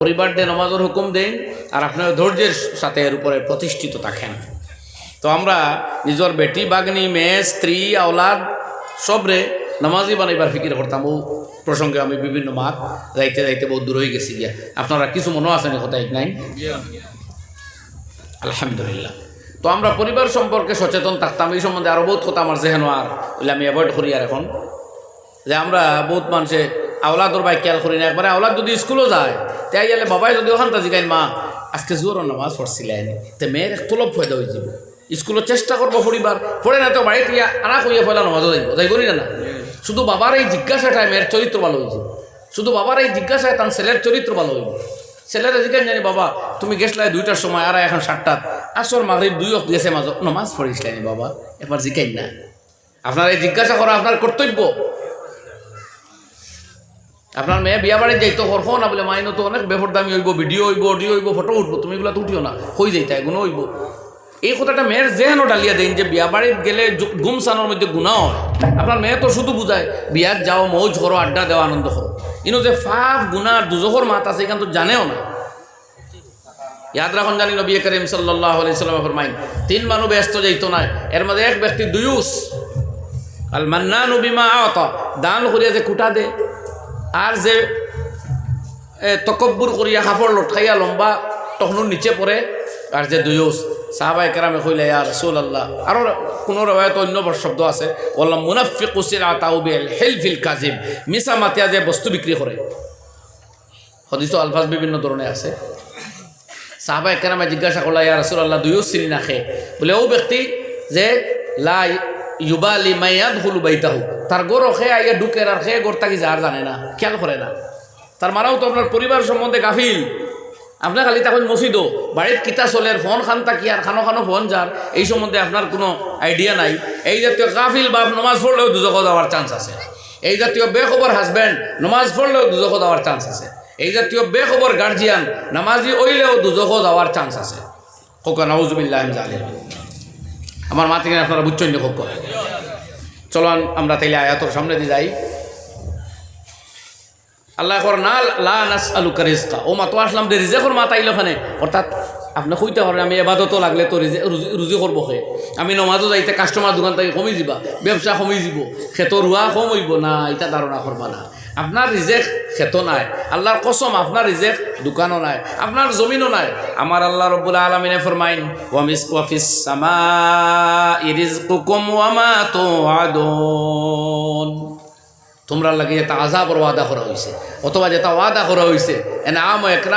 পরিবার দিয়ে নামাজের হুকুম দেন আর আপনার ধৈর্যের সাথে এর উপরে প্রতিষ্ঠিত থাকেন। তো আমরা নিজের বেটি বাগনি মেয়ে স্ত্রী আওলাদ সবরে নামাজি বানাইবার ফিকির করতাম। ও প্রসঙ্গে আমি বিভিন্ন মাত যাইতে যাইতে বহুত দূর হয়ে গেছি গিয়া। আপনারা কিছু মনে আছেন কথা এক নাই? আলহামদুলিল্লাহ। তো আমরা পরিবার সম্পর্কে সচেতন থাকতাম। এই সম্বন্ধে আরও বহুত কথা আমার যেহেন আর বলে আমি অ্যাভয়েড করি। আর এখন যে আমরা বহুত মানুষে আওলাদর ভাই খেয়াল করি না। একবারে আওলাদ যদি স্কুলও যায় তাই গেলে বাবাই যদি ওখান তা জিগাইন মা আজকে জোর নামাজ পড়ছিলেন, তো মেয়ের এক তলব ফায়দা হয়ে যাব। স্কুলের চেষ্টা করবো পরিবার পড়ে না তো বাড়িতে আনা কইয়া ফেলা নামাজও যাইব যাইব না। শুধু বাবার এই জিজ্ঞাসাটায় মেয়ের চরিত্র ভালো হয়েছে। শুধু বাবার এই জিজ্ঞাসায় তার ছেলের চরিত্র ভালো হইব। ছেলেরা জিজ্ঞাসা জানি বাবা তুমি গেছলাই 2টার সময় আর এখন 7টাত আসর মাগরিব 2 ওয়াক্ত গেছে মাঝে নামাজ পড়িসলাই বাবা এবার জিজ্ঞাই না। আপনার এই জিজ্ঞাসা করা আপনার কর্তব্য। আপনার মেয়ে বিয়া বাড়ি যাইতো হরফ না বলে মাইনো তো অনেক বেফরদামি হইব, ভিডিও হইব, অডিও হইব, ফটো উঠবো, তুমি এগুলো তো উঠিও না, হয়ে যাইতে এগুলো হইব। এই কথাটা মেয়ের জেহেনও ডালিয়া দেন যে বিয়া বাড়িতে গেলে গুমসানোর মধ্যে গুণা হয়। আপনার মেয়ে তো শুধু বুঝায় বিয়াত যাও, মৌজ করো, আড্ডা দেওয়া, আনন্দ করো। ইনো যে ফাফ গুনার দুজখর মাত আছে এখান তো জানেও না। ইয়াদ রাখুন জানি নবী করিম সাল্লাল্লাহু আলাইহি সাল্লাম ফরমাইন 3 মানুষ ব্যস্ত যাইতো না, এর মধ্যে এক ব্যক্তি দুয়ুস আল মান্নানু বিমা আতা, দান করিয়া যে কুটা দে, আর যে তকব্বুর করিয়া হাফড় লটকাইয়া লম্বা তখনও নিচে পড়ে, আর যে দুয়ুস। সাহাবায়ে কেরামে কইলে ইয়া রাসূলুল্লাহ, আরও কোনো রওয়ায়াত অন্য শব্দ আছে ওয়াল্লাহ মুনাফিকু সিরাতাউ বিল হিলফিল কাযিব, মিছা মাতিয়া যে বস্তু বিক্রি করে। হাদিসও আলফাজ বিভিন্ন ধরনের আছে। সাহাবায়ে কেরামে জিজ্ঞাসা করলা ইয়া রাসূলুল্লাহ দুয়ুস চিনি না খে, বলে ও ব্যক্তি যে লা ইউবালি মায়াদখুলু বাইতাহু, তার গরো খে আইয়া ঢুকের আর খে গরতা কি যার জানে না, খেয়াল করে না। তার মারাও তো আপনার পরিবার সম্বন্ধে গাফিল। আপনার খালি তখন মসজিদও বাড়ির কিতা চলের ফোন খান তাকি আর খানো খানো ফোন যার, এই সম্বন্ধে আপনার কোনো আইডিয়া নাই। এই জাতীয় গাফিল বাপ নমাজ পড়লেও দুজক যাওয়ার চান্স আছে। এই জাতীয় বেখবর হাজব্যান্ড নমাজ পড়লেও দুজক যাওয়ার চান্স আছে। এই জাতীয় বেখবর গার্জিয়ান নামাজি ওইলেও দুজক যাওয়ার চান্স আছে। হোক নাউজুবিল্লাহ মিন যালিক। আমার মা থেকে আপনারা বুঝছেন না হোক। চলুন আমরা তাইলে আয়াতর সামনে দিয়ে যাই। আল্লাহ কর না লা নাসআলুকা রিজকা, ও মা তো আসলাম যে রিজেকর মা তাইল ওখানে, অর্থাৎ আপনি কইতে পারেন আমি এবাদতও লাগলে তো রুজি করবো খে, আমি নমাজও যাইতে কাস্টমার দোকান থেকে কমে যাবা, ব্যবসা কমে যাব, খেত রুয়া কম হইব না, এটা ধারণা করবা না। আপনার রিজেক খেতো নাই, আল্লাহর কসম আপনার রিজেক দোকানও নাই, আপনার জমিনও নাই। আমার আল্লাহ রব্বুল আলামিনে ফরমাইন ওয়াফিস সামাই রিজকুকুম ওয়া মা তুআদুন, তোমরা লাগে যেটা আযাবের ওয়াদা করা হয়েছে অথবা যেটা ওয়াদা করা হয়েছে এনাম একরাম